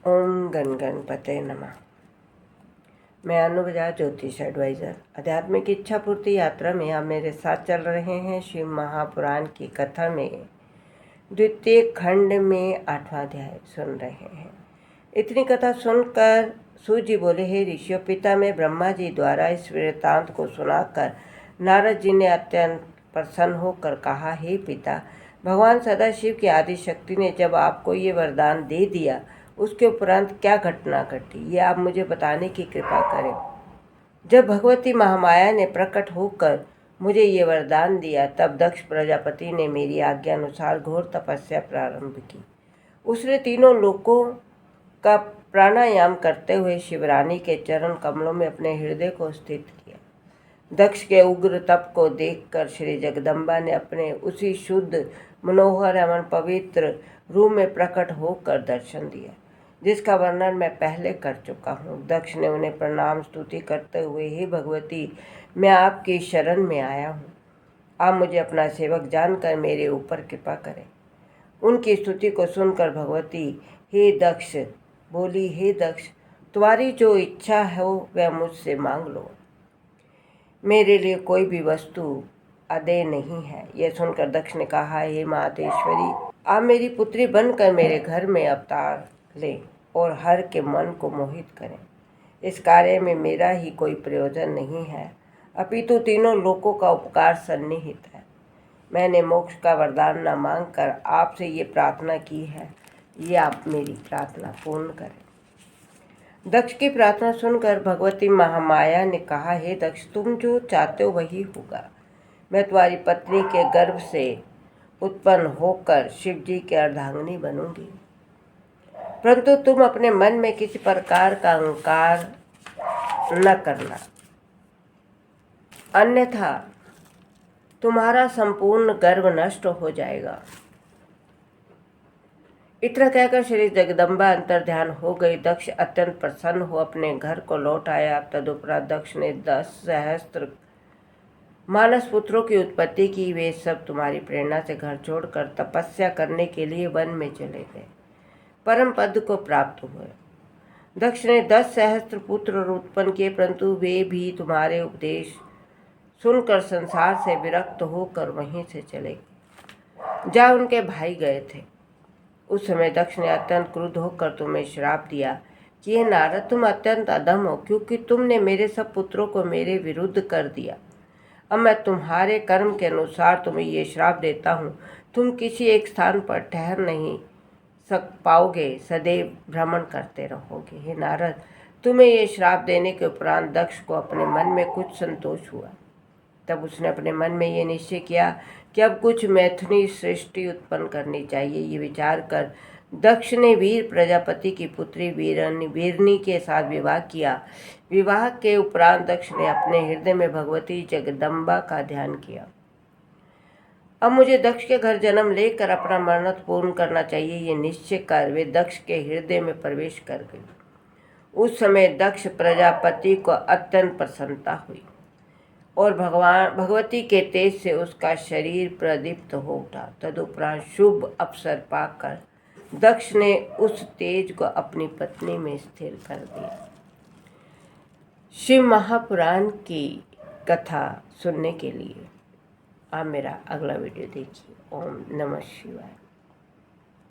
ओम गण गणपते नमः। मैं अनु बजाज, ज्योतिष एडवाइज़र। आध्यात्मिक इच्छा पूर्ति यात्रा में आप मेरे साथ चल रहे हैं। शिव महापुराण की कथा में द्वितीय खंड में 8वां अध्याय सुन रहे हैं। इतनी कथा सुनकर सूत जी बोले, हे ऋषियों, पिता में ब्रह्मा जी द्वारा इस वृत्तांत को सुनाकर नारद जी ने अत्यंत प्रसन्न होकर कहा, हे पिता, भगवान सदाशिव की आदि शक्ति ने जब आपको ये वरदान दे दिया, उसके उपरांत क्या घटना घटी, ये आप मुझे बताने की कृपा करें। जब भगवती महामाया ने प्रकट होकर मुझे ये वरदान दिया, तब दक्ष प्रजापति ने मेरी आज्ञा अनुसार घोर तपस्या प्रारंभ की। उसने तीनों लोकों का प्राणायाम करते हुए शिवरानी के चरण कमलों में अपने हृदय को स्थित किया। दक्ष के उग्र तप को देखकर श्री जगदम्बा ने अपने उसी शुद्ध, मनोहर एवं पवित्र रूप में प्रकट होकर दर्शन दिया, जिसका वर्णन मैं पहले कर चुका हूँ। दक्ष ने उन्हें प्रणाम स्तुति करते हुए, हे भगवती, मैं आपकी शरण में आया हूँ। आप मुझे अपना सेवक जानकर मेरे ऊपर कृपा करें। उनकी स्तुति को सुनकर भगवती हे दक्ष बोली, हे दक्ष, तुम्हारी जो इच्छा हो वह मुझसे मांग लो। मेरे लिए कोई भी वस्तु अदेय नहीं है। यह सुनकर दक्ष ने कहा, हे मातेश्वरी, आप मेरी पुत्री बनकर मेरे घर में अवतार लें और हर के मन को मोहित करें। इस कार्य में मेरा ही कोई प्रयोजन नहीं है, अपितु तीनों लोकों का उपकार सन्निहित है। मैंने मोक्ष का वरदान न मांगकर आपसे ये प्रार्थना की है, ये आप मेरी प्रार्थना पूर्ण करें। दक्ष की प्रार्थना सुनकर भगवती महामाया ने कहा, हे दक्ष, तुम जो चाहते हो वही होगा। मैं तुम्हारी पत्नी के गर्भ से उत्पन्न होकर शिव जी के अर्धांगिनी बनूंगी, परंतु तुम अपने मन में किसी प्रकार का अहंकार न करना, अन्यथा तुम्हारा संपूर्ण गर्भ नष्ट हो जाएगा। इतना कहकर श्री जगदम्बा अंतर्ध्यान हो गई। दक्ष अत्यंत प्रसन्न हो अपने घर को लौट आया। तदुपरांत दक्ष ने 10 सहस्त्र मानस पुत्रों की उत्पत्ति की। वे सब तुम्हारी प्रेरणा से घर छोड़कर तपस्या करने के लिए वन में चले गए, परम पद को प्राप्त हुए। दक्ष ने 10 सहस्त्र पुत्र उत्पन्न किए, परंतु वे भी तुम्हारे उपदेश सुनकर संसार से विरक्त होकर वहीं से चले गए, जहाँ उनके भाई गए थे। उस समय दक्ष ने अत्यंत क्रुद्ध होकर तुम्हें श्राप दिया कि हे नारद, तुम अत्यंत अधम हो, क्योंकि तुमने मेरे सब पुत्रों को मेरे विरुद्ध कर दिया। अब मैं तुम्हारे कर्म के अनुसार तुम्हें ये श्राप देता हूँ, तुम किसी एक स्थान पर ठहर नहीं पाओगे, सदैव भ्रमण करते रहोगे। हे नारद, तुम्हें ये श्राप देने के उपरांत दक्ष को अपने मन में कुछ संतोष हुआ। तब उसने अपने मन में ये निश्चय किया कि अब कुछ मैथुनी सृष्टि उत्पन्न करनी चाहिए। ये विचार कर दक्ष ने वीर प्रजापति की पुत्री वीरनी के साथ विवाह किया। विवाह के उपरांत दक्ष ने अपने हृदय में भगवती जगदम्बा का ध्यान किया। अब मुझे दक्ष के घर जन्म लेकर अपना मरणोत्तर पूर्ण करना चाहिए, ये निश्चय कर वे दक्ष के हृदय में प्रवेश कर गई। उस समय दक्ष प्रजापति को अत्यंत प्रसन्नता हुई और भगवती के तेज से उसका शरीर प्रदीप्त हो उठा। तदुपरांत शुभ अवसर पाकर दक्ष ने उस तेज को अपनी पत्नी में स्थिर कर दिया। शिव महापुराण की कथा सुनने के लिए आप मेरा अगला वीडियो देखिए। ओम नमः शिवाय।